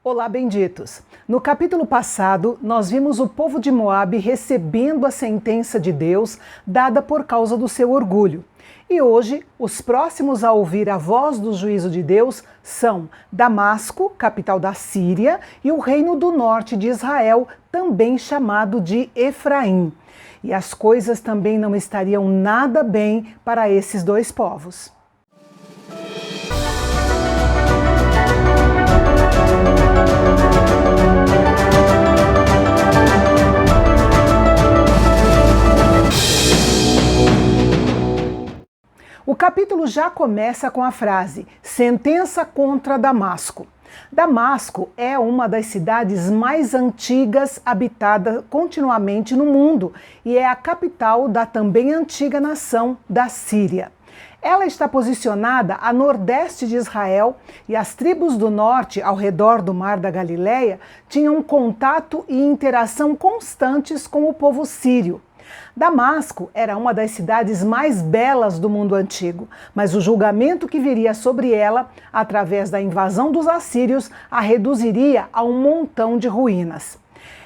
Olá, benditos! No capítulo passado, nós vimos o povo de Moabe recebendo a sentença de Deus dada por causa do seu orgulho. E hoje, os próximos a ouvir a voz do juízo de Deus são Damasco, capital da Síria, e o reino do norte de Israel, também chamado de Efraim. E as coisas também não estariam nada bem para esses dois povos. O capítulo já começa com a frase sentença contra Damasco. Damasco é uma das cidades mais antigas habitada continuamente no mundo e é a capital da também antiga nação da Síria. Ela está posicionada a nordeste de Israel e as tribos do norte, ao redor do Mar da Galileia, tinham contato e interação constantes com o povo sírio. Damasco era uma das cidades mais belas do mundo antigo, mas o julgamento que viria sobre ela, através da invasão dos assírios, a reduziria a um montão de ruínas.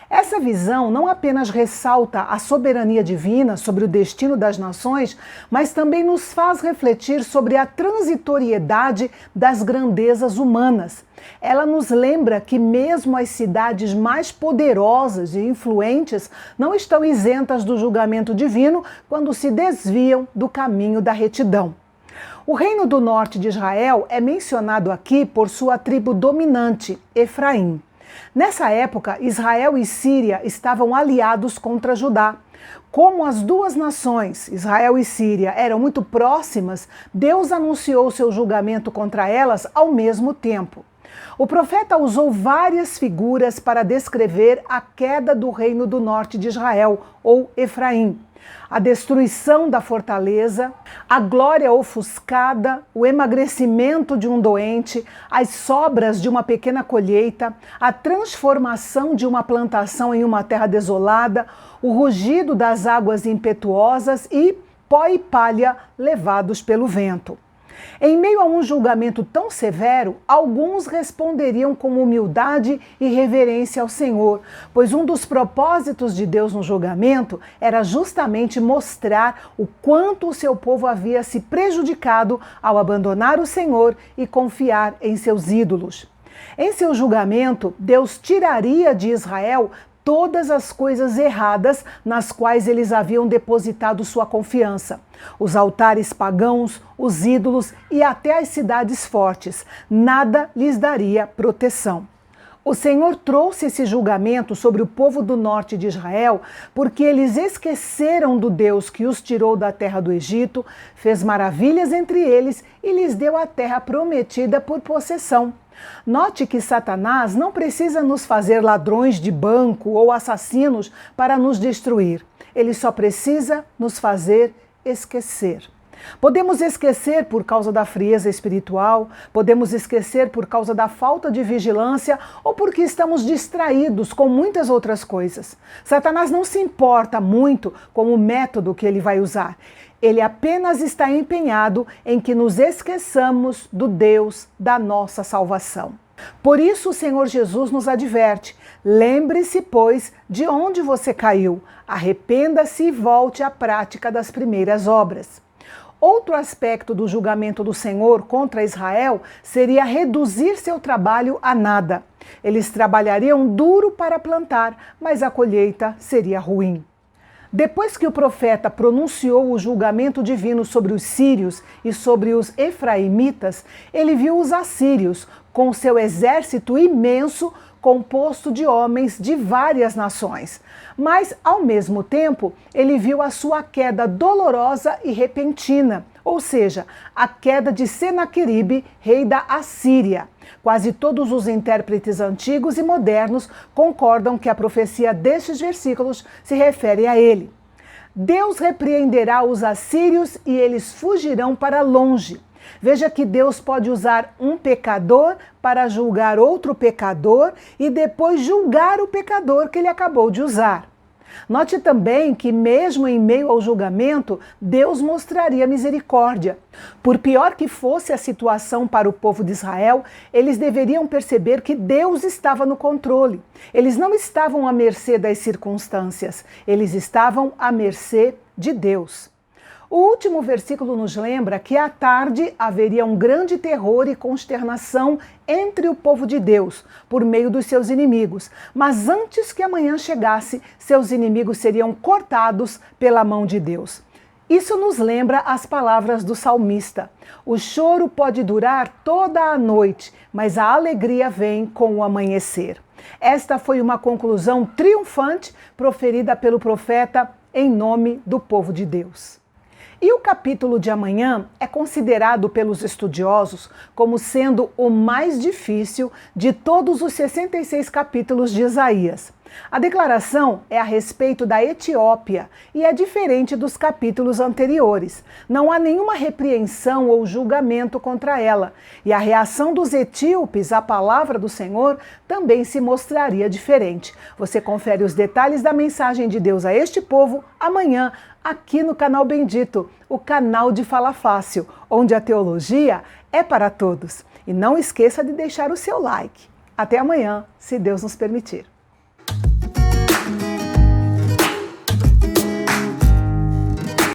Essa visão não apenas ressalta a soberania divina sobre o destino das nações, mas também nos faz refletir sobre a transitoriedade das grandezas humanas. Ela nos lembra que mesmo as cidades mais poderosas e influentes não estão isentas do julgamento divino quando se desviam do caminho da retidão. O reino do norte de Israel é mencionado aqui por sua tribo dominante, Efraim. Nessa época, Israel e Síria estavam aliados contra Judá. Como as duas nações, Israel e Síria, eram muito próximas, Deus anunciou seu julgamento contra elas ao mesmo tempo. O profeta usou várias figuras para descrever a queda do reino do norte de Israel, ou Efraim. A destruição da fortaleza, a glória ofuscada, o emagrecimento de um doente, as sobras de uma pequena colheita, a transformação de uma plantação em uma terra desolada, o rugido das águas impetuosas e pó e palha levados pelo vento. Em meio a um julgamento tão severo, alguns responderiam com humildade e reverência ao Senhor, pois um dos propósitos de Deus no julgamento era justamente mostrar o quanto o seu povo havia se prejudicado ao abandonar o Senhor e confiar em seus ídolos. Em seu julgamento, Deus tiraria de Israel todas as coisas erradas nas quais eles haviam depositado sua confiança. Os altares pagãos, os ídolos e até as cidades fortes. Nada lhes daria proteção. O Senhor trouxe esse julgamento sobre o povo do norte de Israel porque eles esqueceram do Deus que os tirou da terra do Egito, fez maravilhas entre eles e lhes deu a terra prometida por possessão. Note que Satanás não precisa nos fazer ladrões de banco ou assassinos para nos destruir. Ele só precisa nos fazer esquecer. Podemos esquecer por causa da frieza espiritual, podemos esquecer por causa da falta de vigilância ou porque estamos distraídos com muitas outras coisas. Satanás não se importa muito com o método que ele vai usar. Ele apenas está empenhado em que nos esqueçamos do Deus da nossa salvação. Por isso o Senhor Jesus nos adverte: lembre-se, pois, de onde você caiu, arrependa-se e volte à prática das primeiras obras. Outro aspecto do julgamento do Senhor contra Israel seria reduzir seu trabalho a nada. Eles trabalhariam duro para plantar, mas a colheita seria ruim. Depois que o profeta pronunciou o julgamento divino sobre os sírios e sobre os efraimitas, ele viu os assírios, com seu exército imenso, composto de homens de várias nações. Mas, ao mesmo tempo, ele viu a sua queda dolorosa e repentina, ou seja, a queda de Senaqueribe, rei da Assíria. Quase todos os intérpretes antigos e modernos concordam que a profecia destes versículos se refere a ele. Deus repreenderá os assírios e eles fugirão para longe. Veja que Deus pode usar um pecador para julgar outro pecador e depois julgar o pecador que ele acabou de usar. Note também que, mesmo em meio ao julgamento, Deus mostraria misericórdia. Por pior que fosse a situação para o povo de Israel, eles deveriam perceber que Deus estava no controle. Eles não estavam à mercê das circunstâncias, eles estavam à mercê de Deus. O último versículo nos lembra que à tarde haveria um grande terror e consternação entre o povo de Deus, por meio dos seus inimigos. Mas antes que a manhã chegasse, seus inimigos seriam cortados pela mão de Deus. Isso nos lembra as palavras do salmista: o choro pode durar toda a noite, mas a alegria vem com o amanhecer. Esta foi uma conclusão triunfante proferida pelo profeta em nome do povo de Deus. E o capítulo de amanhã é considerado pelos estudiosos como sendo o mais difícil de todos os 66 capítulos de Isaías. A declaração é a respeito da Etiópia e é diferente dos capítulos anteriores. Não há nenhuma repreensão ou julgamento contra ela, e a reação dos etíopes à palavra do Senhor também se mostraria diferente. Você confere os detalhes da mensagem de Deus a este povo amanhã, aqui no canal Bendito, o canal de Fala Fácil, onde a teologia é para todos. E não esqueça de deixar o seu like. Até amanhã, se Deus nos permitir.